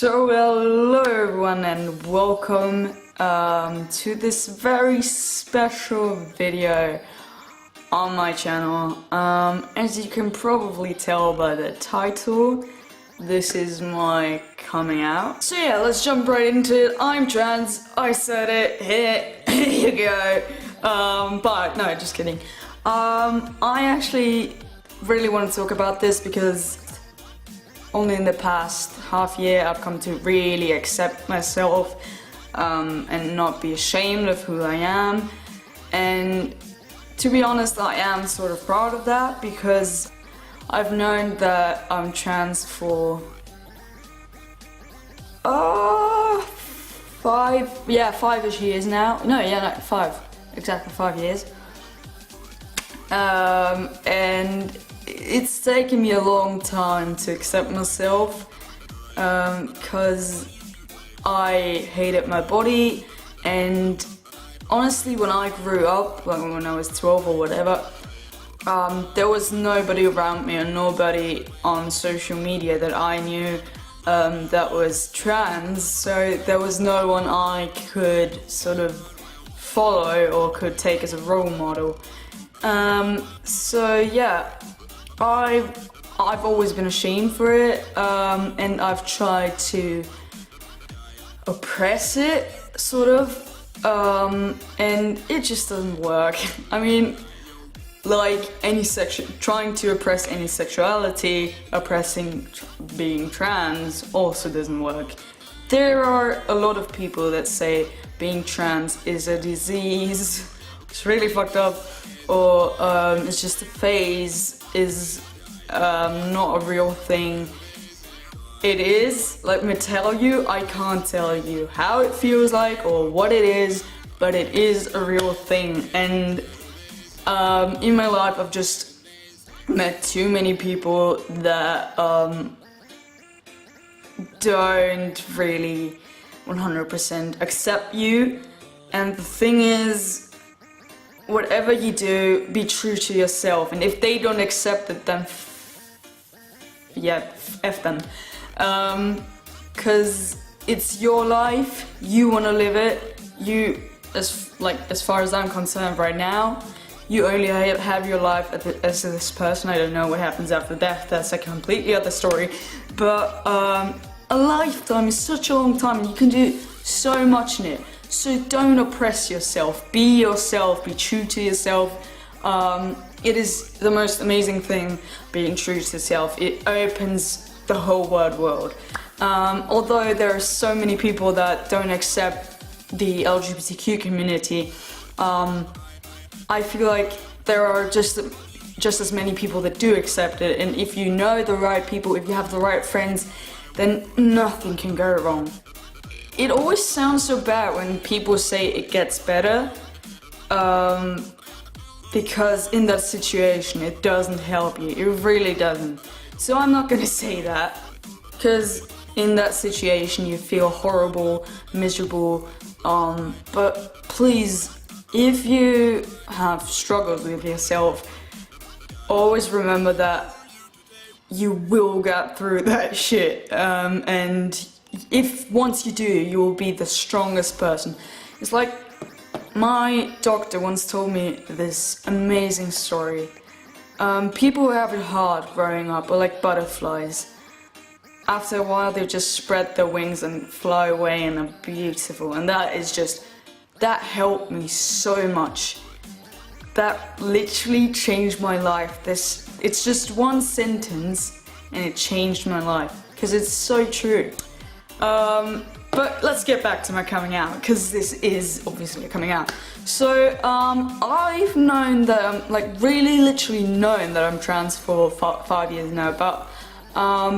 So hello everyone and welcome to this very special video on my channel. As you can probably tell by the title, this is my coming out. So yeah, let's jump right into it. I'm trans, I said it, here you go. But no, just kidding. I actually really want to talk about this because only in the past half year I've come to really accept myself and not be ashamed of who I am. And to be honest, I am sort of proud of that because I've known that I'm trans for five-ish years now. Exactly 5 years. And it's taken me a long time to accept myself because I hated my body, and honestly when I grew up, like when I was 12 or whatever, there was nobody around me and nobody on social media that I knew that was trans, so there was no one I could sort of follow or could take as a role model. So yeah, I've always been ashamed for it, and I've tried to oppress it, sort of, and it just doesn't work. I mean, like trying to oppress any sexuality, oppressing being trans also doesn't work. There are a lot of people that say being trans is a disease, it's really fucked up, or it's just a phase, is not a real thing. It is, let me tell you, I can't tell you how it feels like or what it is, but it is a real thing. And in my life I've just met too many people that don't really 100% accept you. And the thing is, whatever you do, be true to yourself, and if they don't accept it, then F them. Cause it's your life, you wanna live it. You, as far as I'm concerned right now, you only have your life as this person. I don't know what happens after death, that's a completely other story. But a lifetime is such a long time and you can do so much in it. So don't oppress yourself, be yourself, be true to yourself. It is the most amazing thing, being true to yourself. It opens the whole wide world. Although there are so many people that don't accept the LGBTQ community, I feel like there are just as many people that do accept it, and if you know the right people, if you have the right friends, then nothing can go wrong. It always sounds so bad when people say it gets better, because in that situation it doesn't help you, it really doesn't. So I'm not gonna say that, because in that situation you feel horrible, miserable, but please, if you have struggled with yourself, always remember that you will get through that shit, and if once you do, you will be the strongest person. It's like my doctor once told me this amazing story. People who have it hard growing up are like butterflies. After a while they just spread their wings and fly away and are beautiful, and that helped me so much. That literally changed my life. It's just one sentence and it changed my life, because it's so true. But let's get back to my coming out, because this is obviously a coming out. So I've known that I'm really literally known that I'm trans for 5 years now, but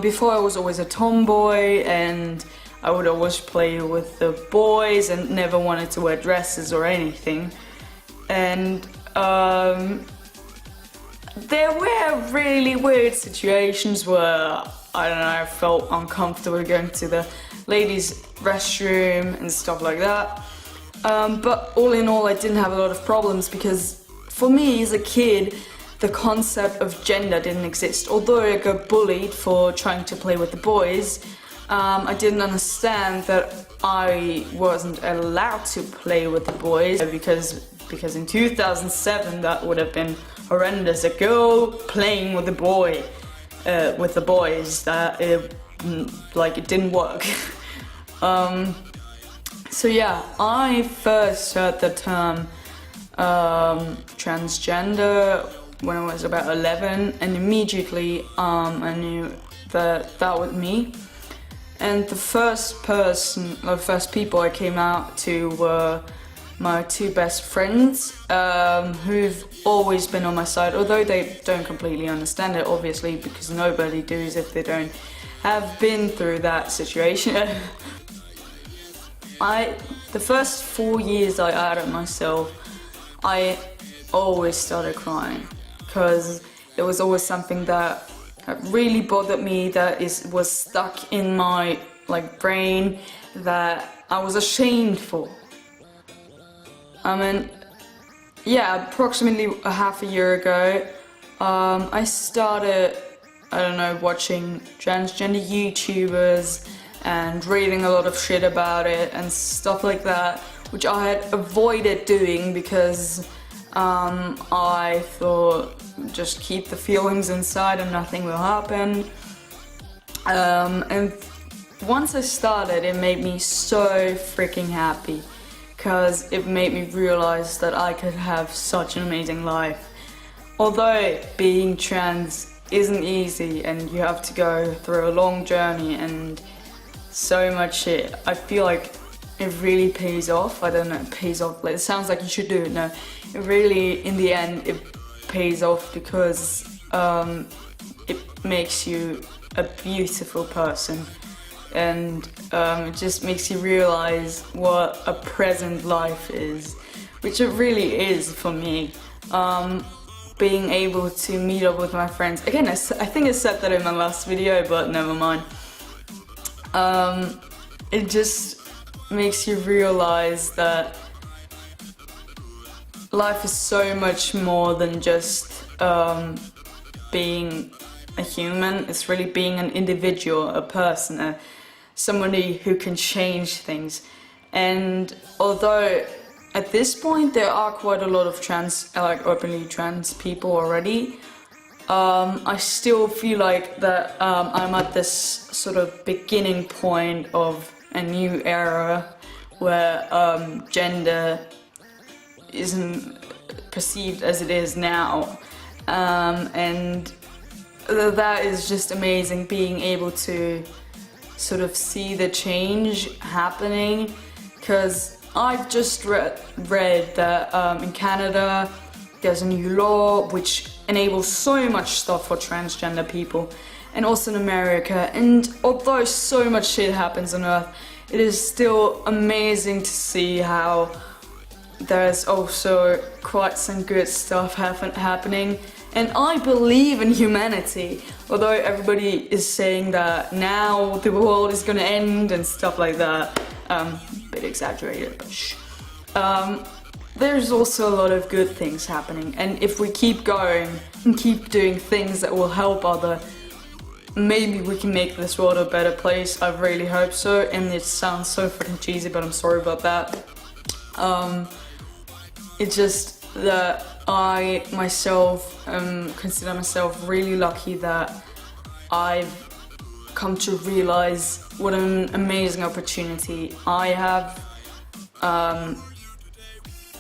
before I was always a tomboy and I would always play with the boys and never wanted to wear dresses or anything. And there were really weird situations where, I don't know, I felt uncomfortable going to the ladies' restroom and stuff like that. But all in all, I didn't have a lot of problems because for me as a kid, the concept of gender didn't exist. Although I got bullied for trying to play with the boys, I didn't understand that I wasn't allowed to play with the boys because in 2007 that would have been horrendous. A girl playing with a boy, with the boys, that it didn't work. So yeah, I first heard the term transgender when I was about 11, and immediately I knew that was me. And the first people I came out to were my two best friends, who've always been on my side, although they don't completely understand it, obviously, because nobody does if they don't have been through that situation. The first 4 years I outed myself, I always started crying, because there was always something that really bothered me, that was stuck in my brain, that I was ashamed for. I mean, yeah, approximately a half a year ago, I started, watching transgender YouTubers and reading a lot of shit about it and stuff like that, which I had avoided doing because I thought, just keep the feelings inside and nothing will happen. And once I started, it made me so freaking happy, because it made me realize that I could have such an amazing life. Although being trans isn't easy and you have to go through a long journey and so much shit, I feel like it really pays off. I don't know, it pays off, it sounds like you should do it. No, it really, in the end, it pays off, because it makes you a beautiful person, and it just makes you realize what a present life is, which it really is for me. Being able to meet up with my friends again, I think I said that in my last video, but never mind. It just makes you realize that life is so much more than just being a human. It's really being an individual, a person, somebody who can change things. And although at this point there are quite a lot of openly trans people already, I still feel like that I'm at this sort of beginning point of a new era where gender isn't perceived as it is now, and that is just amazing, being able to sort of see the change happening, because I've just read that in Canada there's a new law which enables so much stuff for transgender people, and also in America. And although so much shit happens on Earth, it is still amazing to see how there's also quite some good stuff happening. And I believe in humanity, although everybody is saying that now the world is gonna end and stuff like that. A bit exaggerated, but shh. There's also a lot of good things happening, and if we keep going and keep doing things that will help maybe we can make this world a better place. I really hope so, and it sounds so freaking cheesy, but I'm sorry about that. It's just that I myself consider myself really lucky that I've come to realize what an amazing opportunity I have.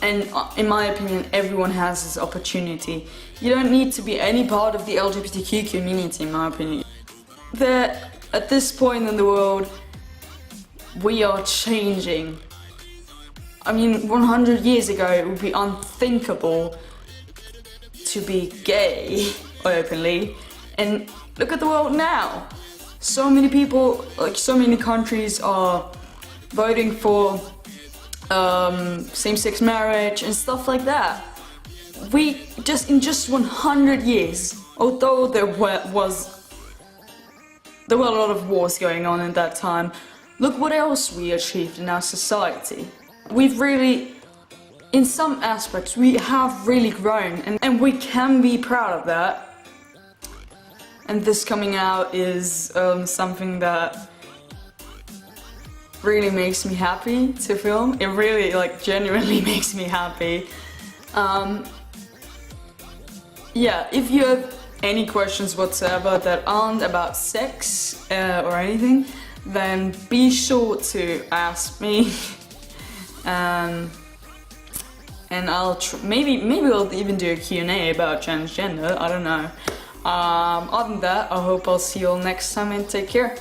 And in my opinion, everyone has this opportunity. You don't need to be any part of the LGBTQ community, in my opinion. At this point in the world, we are changing. I mean, 100 years ago, it would be unthinkable to be gay openly. And look at the world now. So many people, so many countries are voting for same-sex marriage and stuff like that. In just 100 years, although there were a lot of wars going on at that time, look what else we achieved in our society. We've really, in some aspects, we have really grown, and we can be proud of that. And this coming out is something that really makes me happy to film. It really, like, genuinely makes me happy. Yeah, if you have any questions whatsoever that aren't about sex or anything, then be sure to ask me. And I'll maybe we'll even do a Q&A about transgender. I don't know. Other than that, I hope I'll see you all next time and take care.